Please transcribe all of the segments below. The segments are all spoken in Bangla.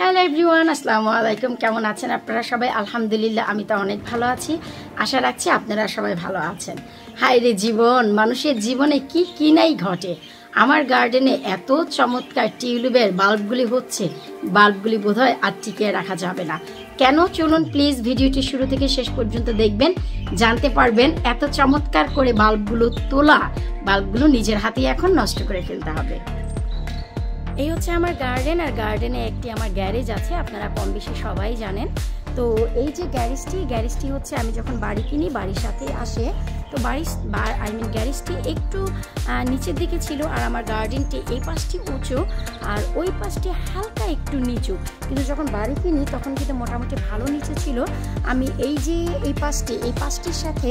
হ্যালো এভরিওয়ান, আসসালামু আলাইকুম। কেমন আছেন আপনারা সবাই? আলহামদুলিল্লাহ, আমি তো অনেক ভালো আছি। আশা রাখছি আপনারা সবাই ভালো আছেন। হায় রে জীবন, মানুষের জীবনে কি কি নাই ঘটে। আমার গার্ডেনে এত চমৎকার টিউলিপের বাল্বগুলি হচ্ছে, বাল্বগুলি বোধহয় আর টিকিয়ে রাখা যাবে না। কেন? চলুন প্লিজ ভিডিওটি শুরু থেকে শেষ পর্যন্ত দেখবেন, জানতে পারবেন এত চমৎকার করে বাল্বগুলো তোলা, বাল্বগুলো নিজের হাতেই এখন নষ্ট করে ফেলতে হবে। এই হচ্ছে আমার গার্ডেন, আর গার্ডেনে একটি আমার গ্যারেজ আছে, আপনারা কম বেশি সবাই জানেন। তো এই যে গ্যারেজটি হচ্ছে আমি যখন বাড়ি কিনি বাড়ির সাথে আসে, তো গ্যারেজটি একটু নিচের দিকে ছিল, আর আমার গার্ডেনটি এই পাশটি উঁচু আর ওই পাশটি হালকা একটু নিচু। কিন্তু যখন বাড়ি কিনি তখন কিন্তু মোটামুটি ভালো নিচে ছিল। আমি এই যে এই পাশটির সাথে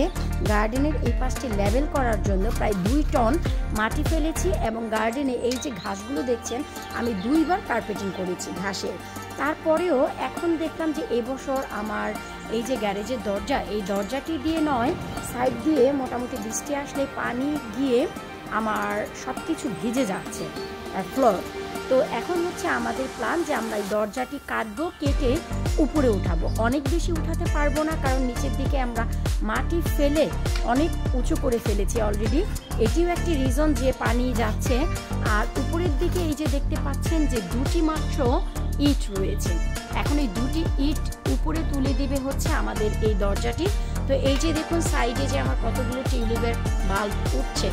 গার্ডেনের এই পাশটি লেভেল করার জন্য প্রায় 2 টন মাটি ফেলেছি, এবং গার্ডেনে এই যে ঘাসগুলো দেখছেন আমি 2 বার কার্পেটিং করেছি ঘাসের। তারপরেও এখন দেখলাম যে এবছর আমার এই যে গ্যারেজের দরজা, এই দরজাটি দিয়ে নয়, সাইড দিয়ে মোটামুটি বৃষ্টি আসলে পানি গিয়ে আমার সব কিছু ভিজে যাচ্ছে ফ্লোর। তো এখন হচ্ছে আমাদের প্ল্যান যে আমরা এই দরজাটি কাটবো, কেটে উপরে উঠাবো। অনেক বেশি উঠাতে পারবো না, কারণ নিচের দিকে আমরা মাটি ফেলে অনেক উঁচু করে ফেলেছি অলরেডি। এটিও একটি রিজন যে পানি যাচ্ছে। আর উপরের দিকে এই যে দেখতে পাচ্ছেন যে 2টি মাত্র ইট রয়েছে। এখন এই 2টি ইট উপরে তুলে দেবে হচ্ছে আমাদের এই দরজাটি। তো এই যে দেখুন সাইডে যে আমার কতগুলো টিউলিপের বাল্ব উঠছে,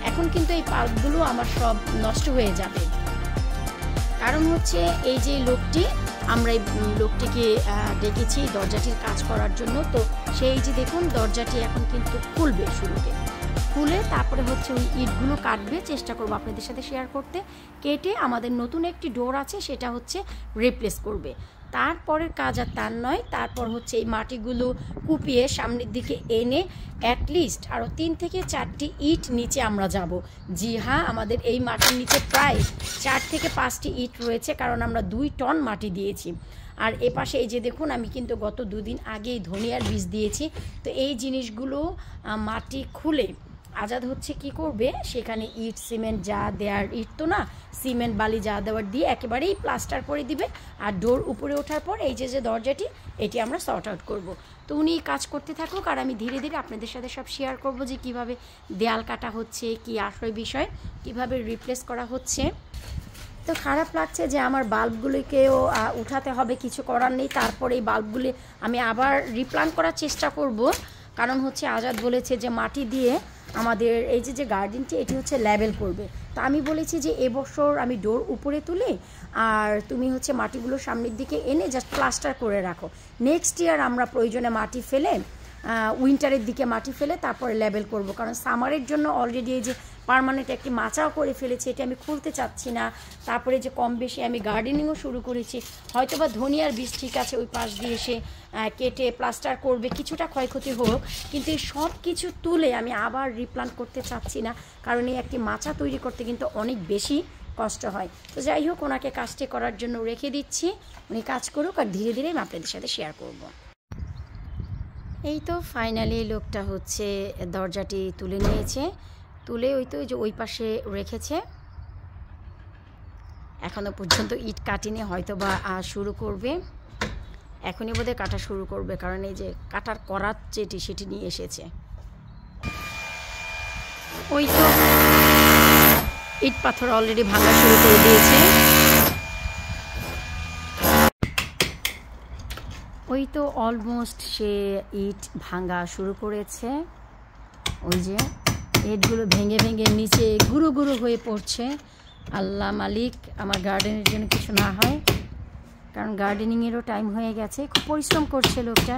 এখন কিন্তু এই বাল্বগুলো আমার সব নষ্ট হয়ে যাবে। কারণ হচ্ছে এই যে আমরা এই লোকটিকে ডেকেছি দরজাটির কাজ করার জন্য। তো সেই যে দেখুন দরজাটি এখন কিন্তু খুলবে, শুরুতে খুলে তারপরে হচ্ছে ওই ইটগুলো কাটবে, চেষ্টা করবো আপনাদের সাথে শেয়ার করতে। কেটে আমাদের নতুন একটি ডোর আছে সেটা হচ্ছে রিপ্লেস করবে। তারপরের কাজ আর তার নয়, তারপর হচ্ছে এই মাটিগুলো কুপিয়ে সামনের দিকে এনে অ্যাটলিস্ট আরও 3 থেকে 4টি ইট নিচে আমরা যাব। জি হ্যাঁ, আমাদের এই মাটির নিচে প্রায় 4 থেকে 5টি ইট রয়েছে, কারণ আমরা 2 টন মাটি দিয়েছি। আর এপাশে এই যে দেখুন আমি কিন্তু গত 2 দিন আগেই ধনিয়ার বীজ দিয়েছি। তো এই জিনিসগুলো মাটি খুলে আজাদ হচ্ছে কি করবে, সেখানে ইট সিমেন্ট যা দেওয়ার, ইট তো না, সিমেন্ট বালি যা দেওয়ার দিয়ে একেবারেই প্লাস্টার করে দিবে। আর ডোর উপরে ওঠার পর এই যে দরজাটি, এটি আমরা সর্ট আউট করব। তো উনি কাজ করতে থাকুক, আর আমি ধীরে ধীরে আপনাদের সাথে সব শেয়ার করব যে কিভাবে দেয়াল কাটা হচ্ছে, কি আসল বিষয়, কিভাবে রিপ্লেস করা হচ্ছে। তো খারাপ লাগছে যে আমার বাল্বগুলিকেও উঠাতে হবে, কিছু করার নেই। তারপরে এই বাল্বগুলি আমি আবার রিপ্লান্ট করার চেষ্টা করব, কারণ হচ্ছে আজাদ বলেছে যে মাটি দিয়ে আমাদের এই যে গার্ডেনটি এটি হচ্ছে লেভেল করবে। তো আমি বলেছি যে এবছর আমি ডোর উপরে তুলি, আর তুমি হচ্ছে মাটিগুলো সামনের দিকে এনে জাস্ট প্লাস্টার করে রাখো। নেক্সট ইয়ার আমরা প্রয়োজনে মাটি ফেলে, উইন্টারের দিকে মাটি ফেলে তারপরে লেভেল করব, কারণ সামারের জন্য অলরেডি এই যে পার্মানেন্ট একটি মাচাও করে ফেলেছি, এটি আমি খুলতে চাচ্ছি না। তারপরে যে কম বেশি আমি গার্ডেনিংও শুরু করেছি, হয়তো বা ধনিয়ার বীজ ঠিক আছে ওই পাশ দিয়ে এসে কেটে প্লাস্টার করবে, কিছুটা ক্ষয়ক্ষতি হোক, কিন্তু এই সব কিছু তুলে আমি আবার রিপ্লান্ট করতে চাচ্ছি না, কারণ এই একটি মাচা তৈরি করতে কিন্তু অনেক বেশি কষ্ট হয়। তো যাই হোক, ওনাকে কাজটি করার জন্য রেখে দিচ্ছি, উনি কাজ করুক, আর ধীরে ধীরে আমি আপনাদের সাথে শেয়ার করব। এই তো ফাইনালি লোকটা হচ্ছে দরজাটি তুলে নিয়েছে, তুলে ওই তো যে ওই পাশে রেখেছে। এখনও পর্যন্ত ইট কাটিনি, হয়তো বা শুরু করবে, এখনই বোধহয় কাটা শুরু করবে, কারণ এই যে কাটার করাত যেটি সেটি নিয়ে এসেছে। ওই তো ইট পাথর অলরেডি ভাঙা শুরু করে দিয়েছে। ওই তো অলমোস্ট সে ইট ভাঙা শুরু করেছে। ওই যে ইটগুলো ভেঙে ভেঙে নিচে গুঁড়ো গুঁড়ো হয়ে পড়ছে। আল্লাহ মালিক আমার গার্ডেনের জন্য কিছু না হয়, কারণ গার্ডেনিংয়েরও টাইম হয়ে গেছে। খুব পরিশ্রম করছে লোকটা,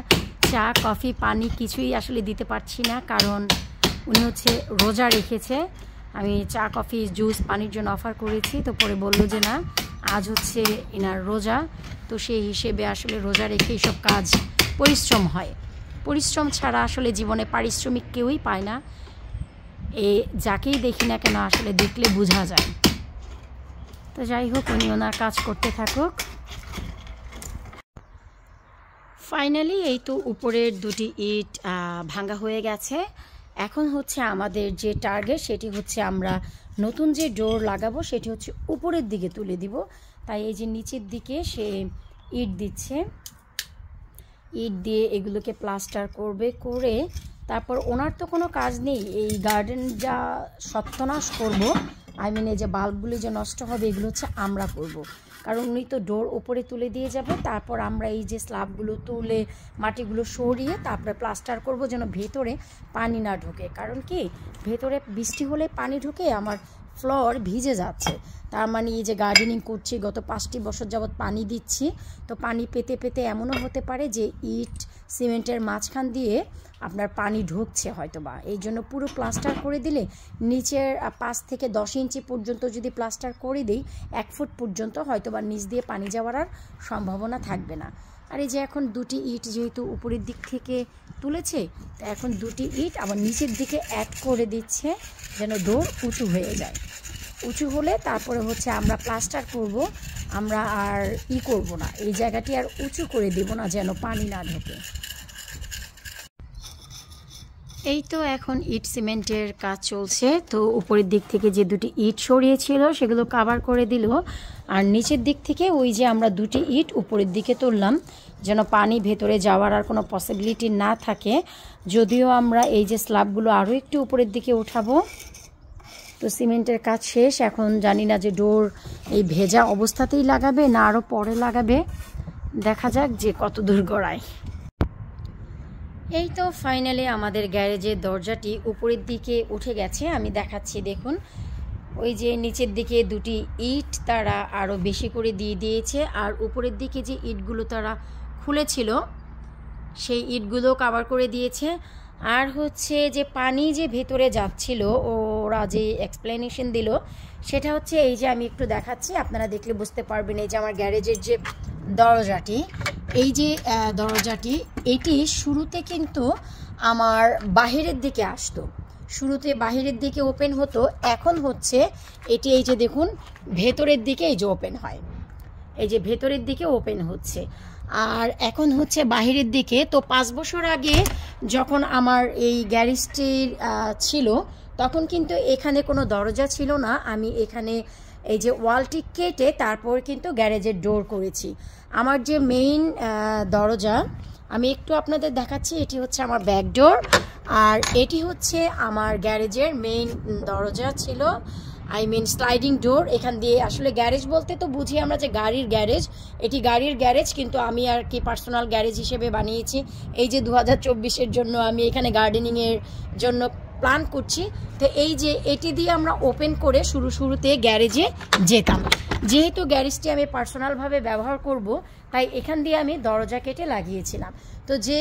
চা কফি পানি কিছুই আসলে দিতে পারছি না, কারণ উনি হচ্ছে রোজা রেখেছে। আমি চা কফি জুস পানির জন্য অফার করেছি, তো পরে বললো যে না, আজ হচ্ছে এনার রোজা, তো সেই হিসেবে আসলে রোজা রেখে এইসব কাজ পরিশ্রম হয়। পরিশ্রম ছাড়া আসলে জীবনে পারিশ্রমিক কেউই পায় না, যাকেই দেখি না কেন আসলে দেখলে বোঝা যায়। তো যাই হোক, উনি ওনার কাজ করতে থাকুক। ফাইনালি এই তো উপরের 2টি ইট ভাঙা হয়ে গেছে। এখন হচ্ছে আমাদের যে টার্গেট সেটি হচ্ছে আমরা নতুন যে ডোর লাগাবো সেটি হচ্ছে উপরের দিকে তুলে দিব। তাই এই যে নিচের দিকে সে ইট দিচ্ছে, ইট দিয়ে এগুলোকে প্লাস্টার করবে, করে তারপর ওনার তো কোনো কাজ নেই, এই গার্ডেন যা সত্যনাশ করব, আই মিন এই যে বাল্বগুলি যে নষ্ট হবে এগুলো হচ্ছে আমরা করব। কারণ উনি তো ডোর উপরে তুলে দিয়ে যাবে, তারপর আমরা এই যে স্ল্যাবগুলো তুলে মাটিগুলো সরিয়ে তারপরে প্লাস্টার করব যেন ভেতরে পানি না ঢোকে। কারণ কি ভেতরে বৃষ্টি হলে পানি ঢুকে আমার ফ্লোর ভিজে যাচ্ছে, তার মানে এই যে গার্ডেনিং করছি গত 5টি বছর যাবৎ পানি দিচ্ছি, তো পানি পেতে পেতে এমনও হতে পারে যে ইট সিমেন্টের মাঝখান দিয়ে আপনার পানি ঢুকছে হয়তোবা। এই জন্য পুরো প্লাস্টার করে দিলে নিচের 5 থেকে 10 ইঞ্চি পর্যন্ত যদি প্লাস্টার করে দিই 1 ফুট পর্যন্ত হয়তোবা নিচ দিয়ে পানি যাওয়ার আর সম্ভাবনা থাকবে না। আর এই যে এখন 2টি ইট যেহেতু উপরের দিক থেকে তুলেছে, তো এখন 2টি ইট আবার নিচের দিকে অ্যাড করে দিচ্ছে যেন ডোর উঁচু হয়ে যায়। উঁচু হলে তারপরে হচ্ছে আমরা প্লাস্টার করব, আমরা আর করব না, এই জায়গাটি আর উঁচু করে দেব না যেন পানি না ঢোকে। এই তো এখন ইট সিমেন্টের কাজ চলছে, তো উপরের দিক থেকে যে 2টি ইট সরিয়েছিল সেগুলো কভার করে দিল, আর নিচের দিক থেকে ওই যে আমরা 2টি ইট উপরের দিকে তুললাম যেন পানি ভেতরে যাওয়ার আর কোনো পসিবিলিটি না থাকে। যদিও আমরা এই যে স্ল্যাবগুলো আরও একটু উপরের দিকে উঠাবো। তো সিমেন্টের কাজ শেষ, এখন জানি না যে ডোর এই ভেজা অবস্থাতেই লাগাবে না আরও পরে লাগাবে, দেখা যাক যে কত দূর গড়ায়। এই তো ফাইনালি আমাদের গ্যারেজের দরজাটি উপরের দিকে উঠে গেছে, আমি দেখাচ্ছি দেখুন। ওই যে নিচের দিকে 2টি ইট তারা আরও বেশি করে দিয়ে দিয়েছে, আর উপরের দিকে যে ইটগুলো তারা খুলেছিল সেই ইটগুলো কভার করে দিয়েছে। আর হচ্ছে যে পানি যে ভেতরে যাচ্ছিল ওরা যে এক্সপ্লেনেশন দিল সেটা হচ্ছে এই যে আমি একটু দেখাচ্ছি, আপনারা দেখলে বুঝতে পারবেন। এই যে আমার গ্যারেজের যে দরজাটি, এই যে দরজাটি এটি শুরুতে কিন্তু আমার বাহিরের দিকে আসতো, শুরুতে বাহিরের দিকে ওপেন হতো, এখন হচ্ছে এটি এই যে দেখুন ভেতরের দিকে এই যে ওপেন হয়, এই যে ভেতরের দিকে ওপেন হচ্ছে। আর এখন হচ্ছে বাহিরের দিকে। তো 5 বছর আগে যখন আমার এই গ্যারেজটির ছিল তখন কিন্তু এখানে কোনো দরজা ছিল না, আমি এখানে এই যে ওয়ালটি কেটে তারপর কিন্তু গ্যারেজের ডোর করেছি। আমার যে মেইন দরজা আমি একটু আপনাদের দেখাচ্ছি, এটি হচ্ছে আমার ব্যাক ডোর, আর এটি হচ্ছে আমার গ্যারেজের মেইন দরজা ছিল, আই মিন স্লাইডিং ডোর। এখান দিয়ে আসলে গ্যারেজ বলতে তো বুঝি আমরা যে গাড়ির গ্যারেজ, এটি গাড়ির গ্যারেজ, কিন্তু আমি আর কি পার্সোনাল গ্যারেজ হিসেবে বানিয়েছি। এই যে 2024-এর জন্য আমি এখানে গার্ডেনিংয়ের জন্য প্ল্যান করছি, তো এই যে এটি দিয়ে আমরা ওপেন করে শুরুতে গ্যারেজে যেতাম। যেহেতু গ্যারেজটি আমি পার্সোনালভাবে ব্যবহার করব তাই এখান দিয়ে আমি দরজা কেটে লাগিয়েছিলাম। তো যে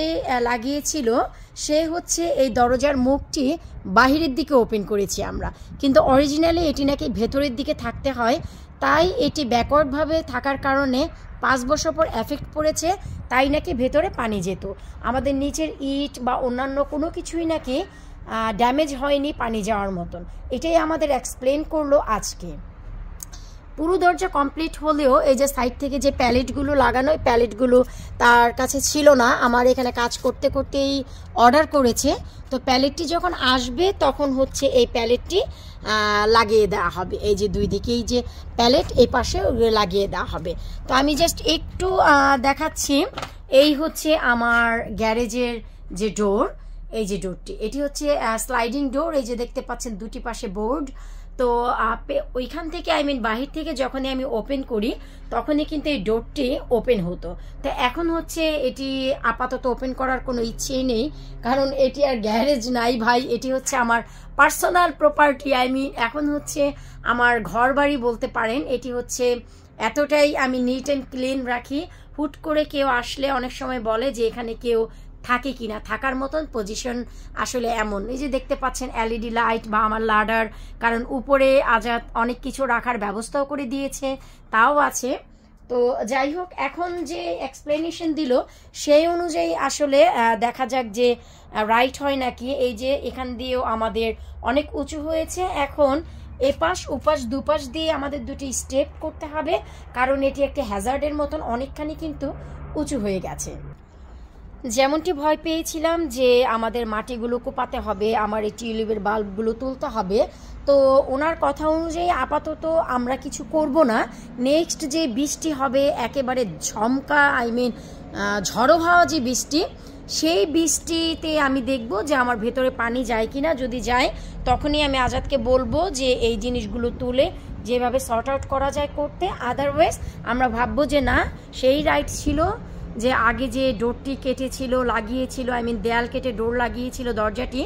লাগিয়েছিল সে হচ্ছে এই দরজার মুখটি বাহিরের দিকে ওপেন করেছি আমরা, কিন্তু অরিজিনালি এটি নাকি ভেতরের দিকে থাকতে হয়, তাই এটি ব্যাকওয়ার্ডভাবে থাকার কারণে 5 বছর পর এফেক্ট পড়েছে, তাই নাকি ভেতরে পানি যেত। আমাদের নিচের ইট বা অন্যান্য কোনো কিছুই নাকি ড্যামেজ হয়নি পানি যাওয়ার মতন। এটাই আমাদের এক্সপ্লেন করলো আজকে। পুরো দরজা কমপ্লিট হলেও এই যে সাইড থেকে যে প্যালেটগুলো লাগানো, এই প্যালেটগুলো তার কাছে ছিল না, আমার এখানে কাজ করতে করতেই অর্ডার করেছে। তো প্যালেটটি যখন আসবে তখন হচ্ছে এই প্যালেটটি লাগিয়ে দেওয়া হবে, এই যে 2 দিকেই যে প্যালেট এই পাশে লাগিয়ে দেওয়া হবে। তো আমি জাস্ট একটু দেখাচ্ছি, এই হচ্ছে আমার গ্যারেজের যে ডোর, এই যে ডোরটি, এটি হচ্ছে স্লাইডিং ডোর, এই যে দেখতে পাচ্ছেন 2টি পাশে বোর্ড। তো ওইখান থেকে আই মিন বাহির থেকে যখনই আমি ওপেন করি তখনই কিন্তু এই ডোরটি ওপেন হতো। তো এখন হচ্ছে এটি আপাতত ওপেন করার কোনো ইচ্ছেই নেই, কারণ এটি আর গ্যারেজ নাই ভাই, এটি হচ্ছে আমার পার্সোনাল প্রপার্টি। আই মিন এখন হচ্ছে আমার ঘর বাড়ি বলতে পারেন। এটি হচ্ছে এতটাই আমি নিট অ্যান্ড ক্লিন রাখি, হুট করে কেউ আসলে অনেক সময় বলে যে এখানে কেউ থাকে কিনা, থাকার মতন পজিশন আসলে এমন। এই যে দেখতে পাচ্ছেন এলইডি লাইট বা আমার লাডার, কারণ উপরে আজাদ অনেক কিছু রাখার ব্যবস্থাও করে দিয়েছে, তাও আছে। তো যাই হোক, এখন যে এক্সপ্লেনেশন দিল সেই অনুযায়ী আসলে দেখা যাক যে রাইট হয় নাকি। এই যে এখান দিয়েও আমাদের অনেক উঁচু হয়েছে, এখন এপাশ ওপাশ দুপাশ দিয়ে আমাদের 2টি স্টেপ করতে হবে, কারণ এটি একটা হ্যাজার্ডের মতন অনেকখানি কিন্তু উঁচু হয়ে গেছে। যেমনটি ভয় পেয়েছিলাম যে আমাদের মাটিগুলো কোপাতে হবে, আমার এই টিউলিপের বাল্বগুলো তুলতে হবে, তো ওনার কথা অনুযায়ী আপাতত আমরা কিছু করব না। নেক্সট যে বৃষ্টি হবে একেবারে ঝমকা ঝড়ো হাওয়া যে বৃষ্টি, সেই বৃষ্টিতে আমি দেখব যে আমার ভেতরে পানি যায় কিনা। যদি যায় তখনই আমি আজাদকে বলবো যে এই জিনিসগুলো তুলে যেভাবে সর্ট আউট করা যায় করতে। আদারওয়াইজ আমরা ভাববো যে না, সেই রাইট ছিল যে আগে যে ডোরটি কেটেছিল লাগিয়েছিল, দেয়াল কেটে ডোর লাগিয়েছিল, দরজাটি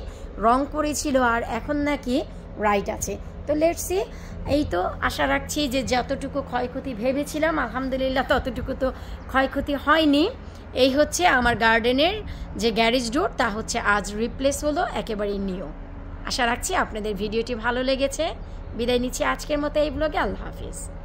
রং করেছিল, আর এখন নাকি রাইট আছে। তো লেটস সি। এই তো আশা রাখছি যে যতটুকু ক্ষয়ক্ষতি ভেবেছিলাম আলহামদুলিল্লাহ ততটুকু তো ক্ষয়ক্ষতি হয়নি। এই হচ্ছে আমার গার্ডেনের যে গ্যারেজ ডোর, তা হচ্ছে আজ রিপ্লেস হলো, একেবারেই নিউ। আশা রাখছি আপনাদের ভিডিওটি ভালো লেগেছে। বিদায় নিচ্ছি আজকের মতো এই ব্লগে। আল্লাহ হাফিজ।